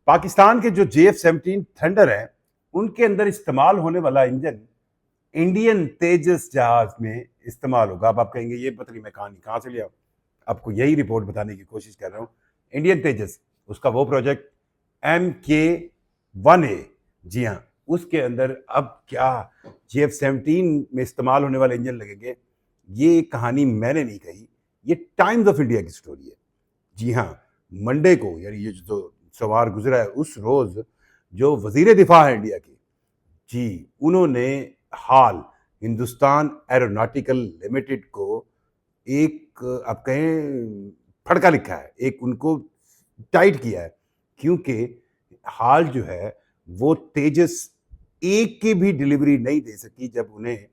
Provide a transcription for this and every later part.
पाकिस्तान के जो JF-17 thunder है उनके अंदर इस्तेमाल होने वाला इंजन इंडियन तेजस जहाज में इस्तेमाल होगा। अब आप कहेंगे ये पता नहीं मैं कहानी कहाँ से लिया, आपको यही रिपोर्ट बताने की कोशिश कर रहा हूँ। इंडियन तेजस उसका वो प्रोजेक्ट MK-1A, जी हाँ, उसके अंदर अब क्या JF-17 में इस्तेमाल होने वाले इंजन लगेंगे, ये कहानी मैंने नहीं कही, ये टाइम्स ऑफ इंडिया की स्टोरी है। जी हाँ, मंडे को यानी ये जो सोमवार गुजरा है उस रोज जो वजीर दिफा है इंडिया के, जी, उन्होंने हाल हिंदुस्तान एरोनॉटिकल लिमिटेड को एक आप कहें फटका लिखा है, एक उनको टाइट किया है, क्योंकि हाल जो है वो तेजस एक की भी डिलीवरी नहीं दे सकी जब उन्हें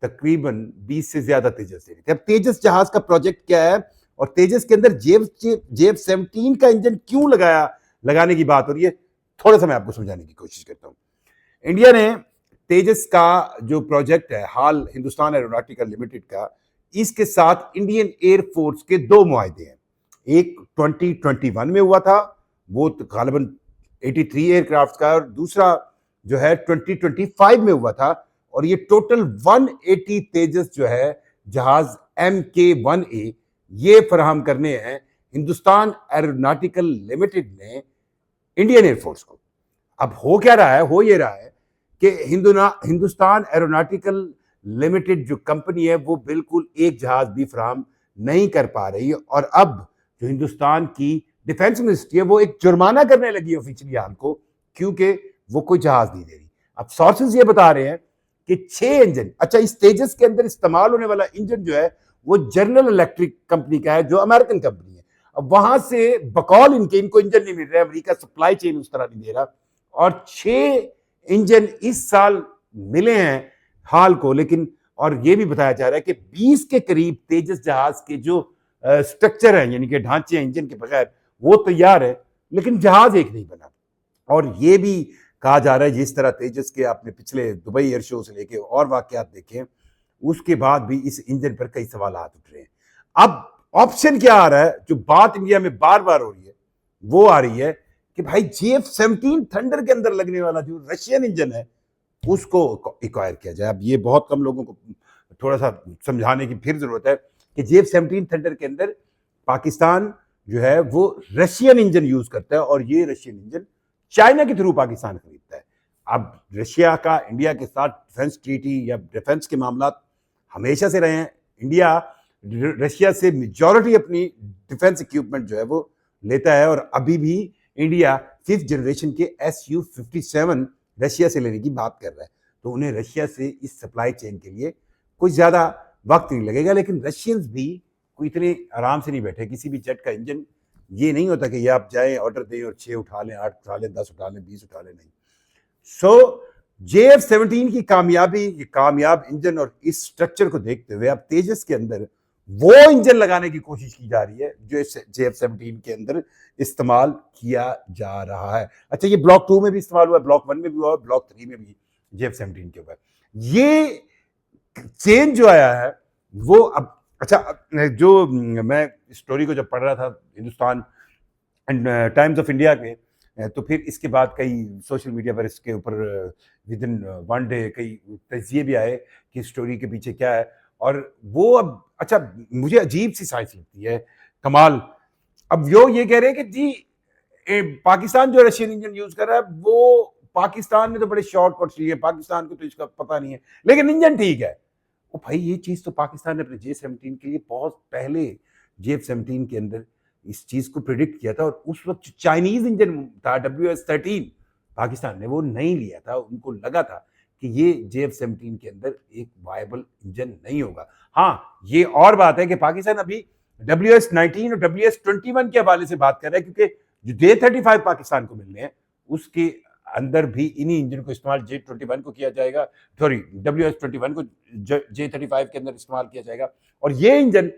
तकरीबन 20 से ज्यादा तेजस दे रही थी। अब तेजस जहाज का प्रोजेक्ट क्या है और तेजस के अंदर JF-17 का इंजन क्यों लगाने की बात हो रही है, थोड़ा सा मैं आपको समझाने की कोशिश करता हूं। इंडिया ने तेजस का जो प्रोजेक्ट है हाल हिंदुस्तान एरोनॉटिकल लिमिटेड का, इसके साथ इंडियन एयरफोर्स के दो मुआहदे हैं। एक 2021 में हुआ था, वो गालिबन 83 एयरक्राफ्ट का, और दूसरा जो है 2025 में हुआ था, और ये टोटल 180 तेजस जो है जहाज MK-1A ये फराहम करने हैं हिंदुस्तान एरोनॉटिकल लिमिटेड ने इंडियन एयरफोर्स को। अब हो क्या रहा है, हो ये रहा है कि हिंदुस्तान एरोनॉटिकल लिमिटेड जो कंपनी है वो बिल्कुल एक जहाज भी फराहम नहीं कर पा रही है, और अब जो हिंदुस्तान की डिफेंस मिनिस्ट्री है वो एक जुर्माना करने लगी ऑफिशियली हाल को, क्योंकि वो कोई जहाज नहीं दे रही। अब सोर्सेज ये बता रहे हैं कि 6 इंजन, अच्छा इस तेजस के अंदर इस्तेमाल होने वाला इंजन जो है वो जनरल इलेक्ट्रिक कंपनी का है, जो अमेरिकन कंपनी है। अब वहां से बकौल इनको इंजन नहीं मिल रहे, अमेरिका सप्लाई चेन उस तरह नहीं दे रहा, और 6 इंजन इस साल मिले हैं हाल को, लेकिन और ये भी बताया जा रहा है कि 20 के करीब तेजस जहाज के जो स्ट्रक्चर है यानी कि ढांचे हैं इंजन के बगैर वो तैयार है, लेकिन जहाज एक नहीं बना। और ये भी कहा जा रहा है जिस तरह तेजस के आपने पिछले दुबई एयर शो से लेके और वाकयात देखे, उसके बाद भी इस इंजन पर कई सवाल उठ रहे हैं। अब ऑप्शन क्या आ रहा है, जो बात इंडिया में बार बार हो रही है वो आ रही है कि भाई JF-17 थंडर के अंदर लगने वाला जो रशियन इंजन है उसको एक्वायर किया जाए। अब ये बहुत कम लोगों को थोड़ा सा समझाने की फिर जरूरत है कि JF-17 थंडर के अंदर पाकिस्तान जो है वो रशियन इंजन यूज करता है, और ये रशियन इंजन चाइना के थ्रू पाकिस्तान खरीदता है। अब रशिया का इंडिया के साथ डिफेंस ट्रीटी या डिफेंस के मामला हमेशा से रहे हैं। इंडिया रशिया से मेजॉरिटी अपनी डिफेंस इक्विपमेंट जो है वो लेता है, और अभी भी इंडिया 5th जनरेशन के Su-57 रशिया से लेने की बात कर रहा है। तो उन्हें रशिया से इस सप्लाई चेन के लिए कुछ ज्यादा वक्त नहीं लगेगा, लेकिन रशियंस भी कोई इतने आराम से नहीं बैठे। किसी भी जेट का इंजन ये नहीं होता कि ये आप जाए ऑर्डर दें और 6 उठा लें, 8 उठा लें, 10 उठा लें, 20 उठा लें, नहीं। सो JF-17 की कामयाबी, ये कामयाब इंजन और इस स्ट्रक्चर को देखते हुए अब तेजस के अंदर वो इंजन लगाने की कोशिश की जा रही है जो इस JF-17 के अंदर इस्तेमाल किया जा रहा है। अच्छा, ये ब्लॉक 2 में भी इस्तेमाल हुआ है, ब्लॉक 1 में भी हुआ है, ब्लॉक 3 में भी JF-17 के हुआ है। ये चेंज जो आया है वो अब, अच्छा जो मैं स्टोरी को जब पढ़ रहा था Hindustan and times of India के, तो फिर इसके बाद कई सोशल मीडिया पर इसके ऊपर विद इन 1 डे कई तजिए भी आए कि स्टोरी के पीछे क्या है, और वो अब अच्छा मुझे अजीब सी साइंस लगती है, कमाल। अब ये कह रहे हैं कि जी पाकिस्तान जो रशियन इंजन यूज कर रहा है वो पाकिस्तान ने तो बड़े शॉर्टकट्स लिए, पाकिस्तान को तो इसका पता नहीं है, लेकिन इंजन ठीक है। ओ भाई, ये चीज तो पाकिस्तान ने अपने JF-17 के लिए बहुत पहले JF-17 के अंदर इस चीज को प्रिडिक्ट किया था, और उस वक्त चाइनीज इंजन था WS-13, पाकिस्तान ने वो नहीं लिया था। उनको लगा था कि ये JF-17 के अंदर एक वायबल इंजन नहीं होगा। हाँ, ये और बात है कि पाकिस्तान अभी WS-19 और WS-21 के हवाले से बात कर रहा है, क्योंकि जो J-35 पाकिस्तान को मिलने हैं उसके अंदर भी इन्हीं इंजन को इस्तेमाल J-21 को किया जाएगा, सॉरी WS-21 को J-35 के अंदर इस्तेमाल किया जाएगा। और ये इंजन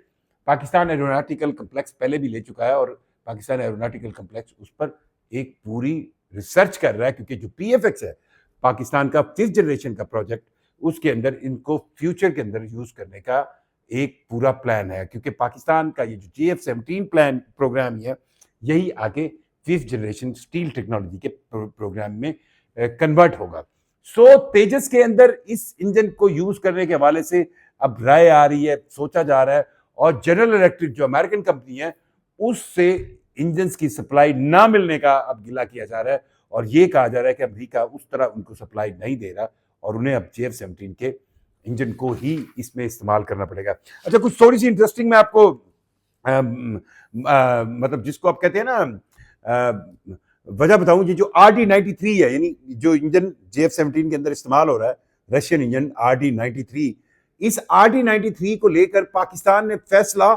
पाकिस्तान एरोनॉटिकल कम्प्लेक्स पहले भी ले चुका है, और पाकिस्तान एरोनॉटिकल कम्प्लेक्स उस पर एक पूरी रिसर्च कर रहा है, क्योंकि जो PFX है पाकिस्तान का 5th जनरेशन का प्रोजेक्ट, उसके अंदर इनको फ्यूचर के अंदर यूज करने का एक पूरा प्लान है, क्योंकि पाकिस्तान का ये जो JF-17 प्लान प्रोग्राम है यही आगे 5th जनरेशन स्टील टेक्नोलॉजी के प्रोग्राम में कन्वर्ट होगा। सो तेजस के अंदर इस इंजन को यूज करने के हवाले से अब राय आ रही है, सोचा जा रहा है, और जनरल इलेक्ट्रिक जो अमेरिकन कंपनी है उससे इंजन की सप्लाई ना मिलने का अब गिला किया जा रहा है, और ये कहा जा रहा है कि अमेरिका उस तरह उनको सप्लाई नहीं दे रहा और उन्हें अब JF-17 के इंजन को ही इसमें इस्तेमाल करना पड़ेगा। अच्छा, कुछ थोड़ी सी इंटरेस्टिंग मैं आपको मतलब जिसको आप कहते हैं ना वजह बताऊं, ये जो RD-93 है, यानी जो इंजन JF-17 के अंदर इस्तेमाल हो रहा है, रशियन इंजन RD-93, इस RD-93 को लेकर पाकिस्तान ने फैसला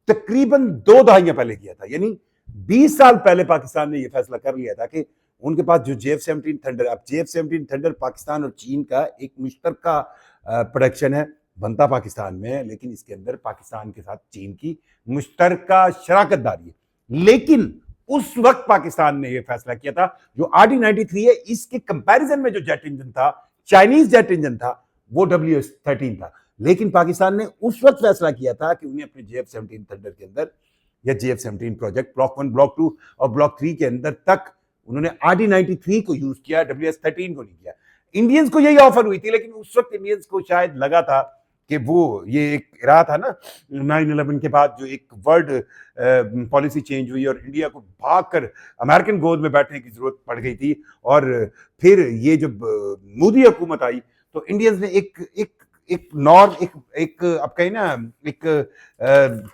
तकरीबन 2 दहाइयां पहले किया था, यानी 20 साल पहले पाकिस्तान ने यह फैसला कर लिया था कि उनके पास जो JF-17 थंडर, अब JF-17 थंडर पाकिस्तान और चीन का एक मुश्तरका प्रोडक्शन है, बनता पाकिस्तान में है, लेकिन इसके अंदर पाकिस्तान के साथ चीन की मुश्तरका शराकतदारी है। लेकिन उस वक्त पाकिस्तान ने यह फैसला किया था जो RD-93 है, इसके कंपैरिजन में जो जेट इंजन था, चाइनीज जेट इंजन था, वो WS-13 था। लेकिन पाकिस्तान ने उस वक्त फैसला किया था कि उन्हें अपने JF-17 थंडर के अंदर या JF-17 प्रोजेक्ट ब्लॉक 1, ब्लॉक 2 और ब्लॉक 3 के अंदर तक उन्होंने RD-93 को यूज किया, WS-13 को नहीं किया। इंडियंस को यही ऑफर हुई थी, लेकिन उस वक्त इंडियंस को शायद लगा था कि वो ये एक रहा था ना 9/11 के बाद जो एक वर्ल्ड पॉलिसी चेंज हुई और इंडिया को भागकर अमेरिकन गोद में बैठने की जरूरत पड़ गई थी, और फिर ये जब मोदी हुकूमत आई तो इंडियंस ने एक आप कहें ना एक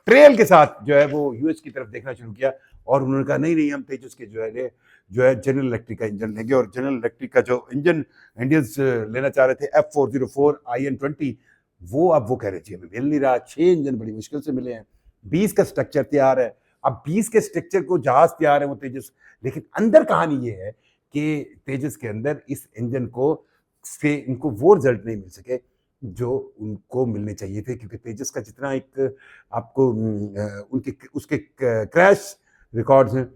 ट्रेल के साथ जो है वो यूएस की तरफ देखना शुरू किया, और उन्होंने कहा नहीं हम तेजस के जो है जनरल इलेक्ट्रिक का इंजन लेंगे, और जनरल इलेक्ट्रिक का जो इंजन इंडियंस लेना चाह रहे थे F404 IN-20, वो कह रहे थे हमें मिल नहीं रहा। 6 इंजन बड़ी मुश्किल से मिले हैं, 20 का स्ट्रक्चर तैयार है। अब 20 के स्ट्रक्चर को जहाज तैयार है वो तेजस, लेकिन अंदर कहानी ये है कि तेजस के अंदर इस इंजन को से इनको वो रिजल्ट नहीं मिल सके जो उनको मिलने चाहिए थे, क्योंकि तेजस का जितना एक आपको उनके उसके क्रैश रिकॉर्ड्स हैं,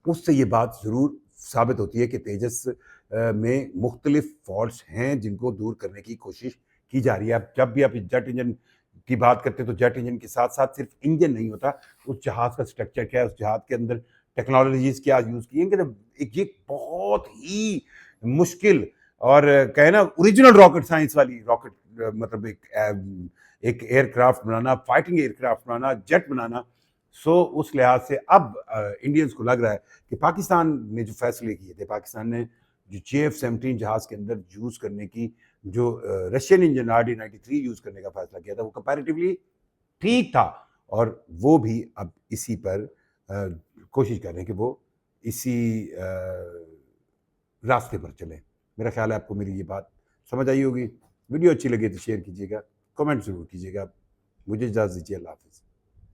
उससे ये बात ज़रूर साबित होती है कि तेजस में मुख्तलिफ फॉल्ट्स हैं जिनको दूर करने की कोशिश की जा रही है। अब जब भी आप जेट इंजन की बात करते हैं तो जेट इंजन के साथ साथ सिर्फ इंजन नहीं होता, उस जहाज़ का स्ट्रक्चर क्या है, उस जहाज़ के अंदर टेक्नोलॉजीज क्या यूज़ की हैं, कि ये बहुत ही मुश्किल और कहे ना ओरिजिनल रॉकेट साइंस वाली रॉकेट, मतलब एक एयरक्राफ्ट बनाना, फाइटिंग एयरक्राफ्ट बनाना, जेट बनाना। सो उस लिहाज से अब इंडियंस को लग रहा है कि पाकिस्तान ने जो फैसले किए थे, पाकिस्तान ने जो JF-17 जहाज के अंदर यूज करने की जो रशियन इंजन RD-93 यूज करने का फैसला किया था, वो कंपैरेटिवली ठीक था, और वो भी अब इसी पर कोशिश कर रहे हैं कि वो इसी रास्ते पर चले। मेरा ख्याल है आपको मेरी ये बात समझ आई होगी। वीडियो अच्छी लगी तो शेयर कीजिएगा, कमेंट जरूर कीजिएगा। मुझे इजाज़त दीजिए, अल्लाह हाफ़िज़।